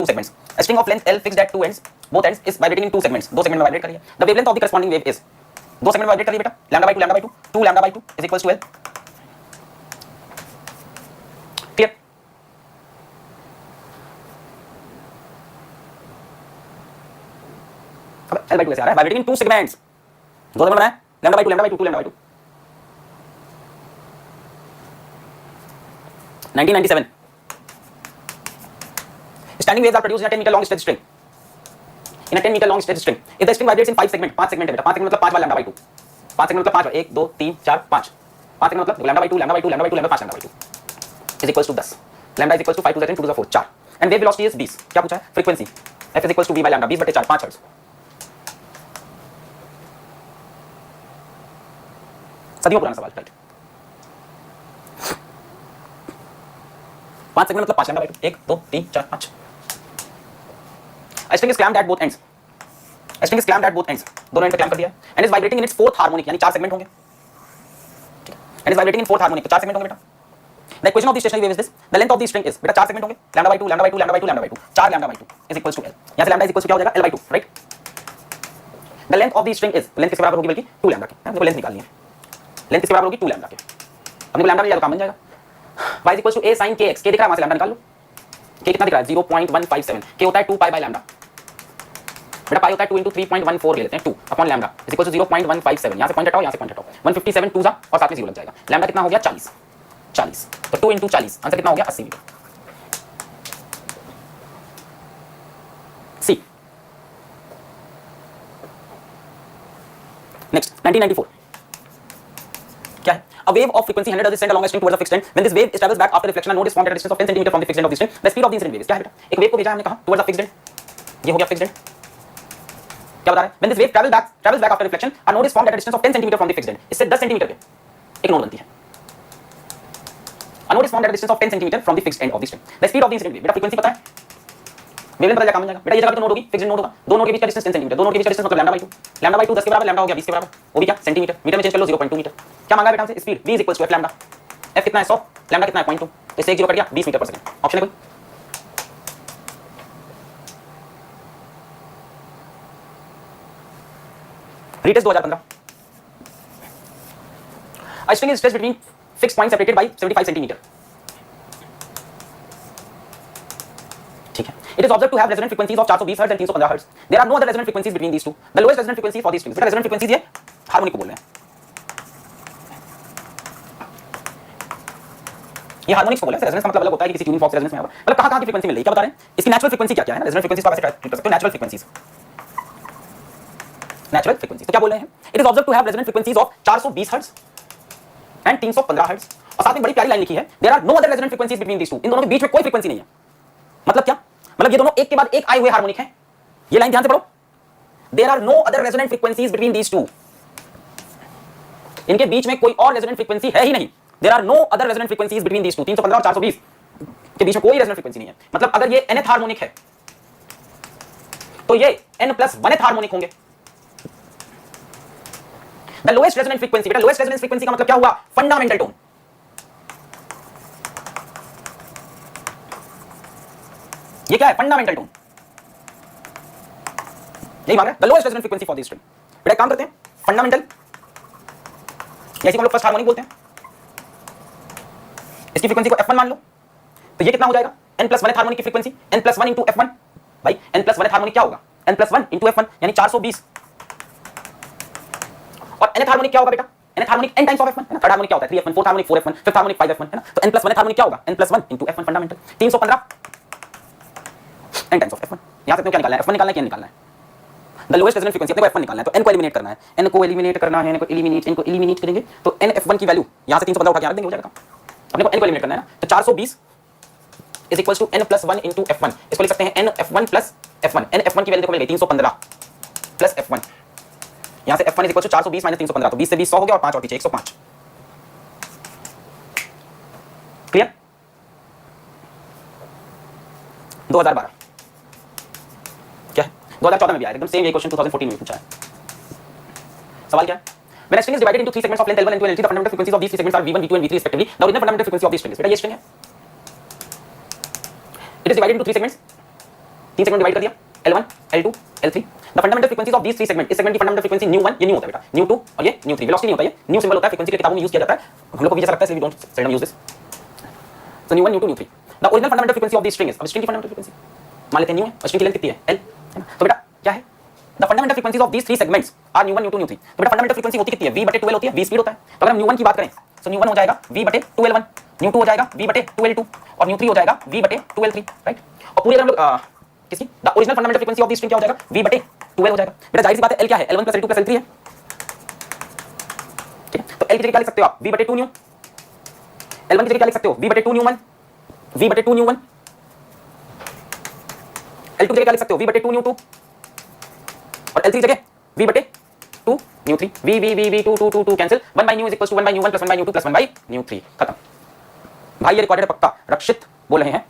two segments. A string of length L fixed at two ends, both ends is vibrating in two segments. दो segment में vibrate कर रही है. The wavelength of the corresponding wave is, दो segment में vibrate कर रही है बेटा. Lambda by 2, lambda by 2, 2 lambda by 2 is equals to L. Clear? अब L by 2 कैसे आ रहा है? Vibrating in two segments. दो segment बनाए. Lambda by 2, lambda by 2, 2 lambda by 2. 1997. Standing waves are produced in a 10 meter long stretch string. In a 10 meter long stretch string, if the string vibrates in 5 segment, 5 segment है बेटा, 5 segment मतलब 5 बार lambda by 2, 5 segment मतलब 5 बार 1 2 3 4 5, 5 segment मतलब lambda by 2 lambda by 2 lambda by 2 lambda 5 lambda by 2 is equals to 10. Lambda is equals to 5 to the 10 to the 4 4. And wave velocity is 20. क्या पूछा है? Frequency f is equals to v by lambda 20/4 5 hertz. सदियों पुराना सवाल, right. 5 segment मतलब 5 lambda by 2, 1 2 3 4 5. A string is clamped at both ends. A string is clamped at both ends. दोनों and पे clamp कर दिया and is vibrating in its fourth harmonic, यानी 4 segment होंगे. And is vibrating in fourth harmonic, तो 4 segment होंगे बेटा. The equation of the stationary wave is this. The length of the string is, बेटा 4 segment होंगे. Lambda by 2 lambda by 2 lambda by 2 lambda by 2, 4 lambda by 2 is equals to L. यहाँ से lambda is equals to क्या हो जाएगा? L by 2, right? The length of the string is, length किसके बराबर होगी बल्कि 2 lambda की. हमको लेंथ निकालनी है. लेंथ किसके बराबर होगी? 2 lambda के. हमने को lambda मिल जाएगा तो काम बन जाएगा. Y is equals to a sin kx. k दिख रहा है, वहां से lambda निकाल लो. k कितना दिख रहा है? 0.157. k होता है 2 pi by lambda. बेटा पाई होता है 2 into 3.14 ले लेते हैं, 2 upon lambda is equal to 0.157. यहां से पॉइंट हटाओ, यहां से पॉइंट हटाओ. 157 2 जा और साथ में 0 लग जाएगा. लैम्डा कितना हो गया? 40. 40 तो 2 into 40 आंसर कितना हो गया? 80 मीटर. सी नेक्स्ट 1994. क्या है? A wave of frequency 100 Hz is sent along a string towards a fixed end. When this wave travels back after reflection, a node is formed at a distance of 10 cm from the fixed end of the string. The speed of the incident wave is क्या है बेटा? एक wave को भेजा हमने कहा towards a fixed end. ये हो गया fixed end. क्या बता रहा है? When this wave travels back after reflection, a node is formed at a distance of 10 cm from the fixed end. इससे 10 cm पे एक नोड बनती है. A node is formed at a distance of 10 cm from the fixed end of the string. The speed of the incident wave. बेटा frequency पता है? Wavelength पता है, काम बन जाएगा. बेटा ये जगह पे तो नोड होगी, फिक्स्ड नोड होगा. दो नोड के बीच का डिस्टेंस 10 cm. दो नोड के बीच का डिस्टेंस मतलब लैम्डा बाय 2. लैम्डा बाय 2 10 के बराबर, लैम्डा हो गया 20 के बराबर. वो भी क्या? सेंटीमीटर. मीटर में चेंज कर लो 0.2 मीटर. क्या मांगा है बेटा हमसे? Speed v equals to f lambda. f कितना है? 100. लैम्डा कितना है? 0.2. तो इससे एक 0 कट गया, 20 मीटर पर सेकंड. ऑप्शन है कोई? Retest 2015. A string is stretched between fixed points separated by 75 centimeter. ठीक है. It is observed to have resonant frequencies of 420 Hz and 315 Hz. There are no other resonant frequencies between these two. The lowest resonant frequency for these strings. बेटा resonant frequencies ये harmonic को बोल रहे हैं. ये harmonics को बोल रहे हैं. रेजोनेंस का मतलब अलग होता है कि किसी ट्यूनिंग फॉक्स रेजोनेंस में आएगा. मतलब कहां की फ्रीक्वेंसी मिल रही है क्या बता रहे हैं? इसकी नेचुरल फ्रीक्वेंसी क्या क्या है ना? रेजोनेंट फ्रीक्वेंसी को आप ऐसे ट्रीट कर सकते हो, नेचुरल फ्रीक्वेंसीज. नेचुरल फ्रीक्वेंसी तो क्या बोल रहे हैं? It is observe to have resonant frequencies of 420 hertz and 315 hertz. और साथ में बड़ी प्यारी लाइन लिखी है, there are no other resonant frequencies between these two. इन दोनों के बीच में कोई फ्रीक्वेंसी नहीं है. मतलब क्या? मतलब ये दोनों एक के बाद एक आए हुए हार्मोनिक हैं. ये लाइन ध्यान से पढ़ो. There are no other resonant frequencies between these two. इनके बीच में कोई और रेजोनेंट फ्रीक्वेंसी है ही नहीं. There are no other resonant frequencies between these two. 315 और 420 के बीच में कोई रेजोनेंट फ्रीक्वेंसी नहीं है. मतलब अगर ये nth हार्मोनिक है तो ये n+1th हार्मोनिक होंगे. The lowest resonant frequency, बेटा lowest resonance frequency का मतलब क्या हुआ? Fundamental tone. ये क्या है? Fundamental tone. यही मांग रहा है. The lowest resonant frequency for this string. बेटा काम करते हैं, फंडामेंटल ऐसी को लोग फर्स्ट हार्मोनिक बोलते हैं. इसकी फ्रीक्वेंसी को f1 मान लो. तो ये कितना हो जाएगा? n+1th हार्मोनिक की फ्रीक्वेंसी n+1 into f1. भाई n+1th हार्मोनिक क्या होगा? n+1 into f1 यानी 420. और nth हार्मोनिक क्या होगा बेटा? nth harmonic n times of f1 है ना. थर्ड हार्मोनिक क्या होता है? 3f1. Fourth harmonic 4f1. Fifth harmonic 5f1 है ना. तो n+1th हार्मोनिक क्या होगा? n+1 into f1 fundamental. 315 n times of f1. यहां से क्या निकालना है? f1 निकालना है कि n निकालना है? द लोएस्ट रेजोनेंट फ्रीक्वेंसी अपने को f1 निकालना है. तो n को एलिमिनेट करना है. n को एलिमिनेट करना है. n को एलिमिनेट करेंगे तो n f1 की वैल्यू यहां से 315 उठा के रख देंगे, हो जाएगा. अपने को n को एलिमिनेट करना है ना. तो 420 is equals to n+1 into f1. इसको लिख सकते हैं n f1 plus f1. n f1 की वैल्यू देखो मिल गई 315 प्लस f1. यहां से f1 is equals to 420 minus 315. तो 20 से 20 100 हो गया और 5 और पीछे 105. क्लियर? 2012 क्या है? 2014 में भी आया एकदम सेम ये क्वेश्चन 2014 में पूछा है. सवाल क्या है? When a string is divided into three segments of length L1, L2 and L3, the fundamental frequencies of these three segments are V1, V2 and V3 respectively. The original fundamental frequency of this string is, बेटा ये string है. It is divided into three segments. तीन segment divide कर दिया, L1, L2, L3। The fundamental frequencies of these three segment, इस segment की fundamental frequency nu 1 ये new होता है बेटा, न्यू 2 और ये न्यू 3। वेलोसिटी नहीं होता, ये न्यू सिंबल होता है, फ्रीक्वेंसी की किताबों में यूज किया जाता है, हम लोग को भी जैसा लगता है, इसलिए we don't seldom use this. So nu 1, nu 2, nu 3। The original fundamental frequency of the string is, अब स्ट्रिंग की फंडामेंटल फ्रीक्वेंसी मान लेते हैं न्यू है और स्ट्रिंग की लेंथ कितनी है, L, है ना। तो बेटा क्या है, the fundamental frequencies of these three segments are nu 1, nu 2, nu 3। तो बेटा फंडामेंटल फ्रीक्वेंसी होती कितनी है, v/2L होती है, v स्पीड होता है। तो अगर हम न्यू 1 की बात करें तो न्यू 1 हो जाएगा v/2L1, न्यू 2 हो जाएगा v/2L2 और न्यू 3 हो जाएगा v/2L3, राइट। और पूरी अगर हम लोग किसी the original fundamental frequency of the string क्या हो जाएगा, v/2L हो जाएगा। बेटा जाहिर सी बात है L क्या है, L1 + L2 + L3 है, ठीक है। तो L की जगह क्या लिख सकते हो आप, v/2 न्यू। L1 की जगह क्या लिख सकते हो, v/2 new 1, v/2 new 1। L2 की जगह क्या लिख सकते हो, v/2 न्यू 2 और L3 की जगह v/2 nu 3। v 2 cancel, 1 by nu is equal to 1 by nu 1 + 1 by nu 2 + 1 by nu 3, खत्म। भाई ये रिकॉर्डेड पक्का, रक्षित बोल रहे हैं।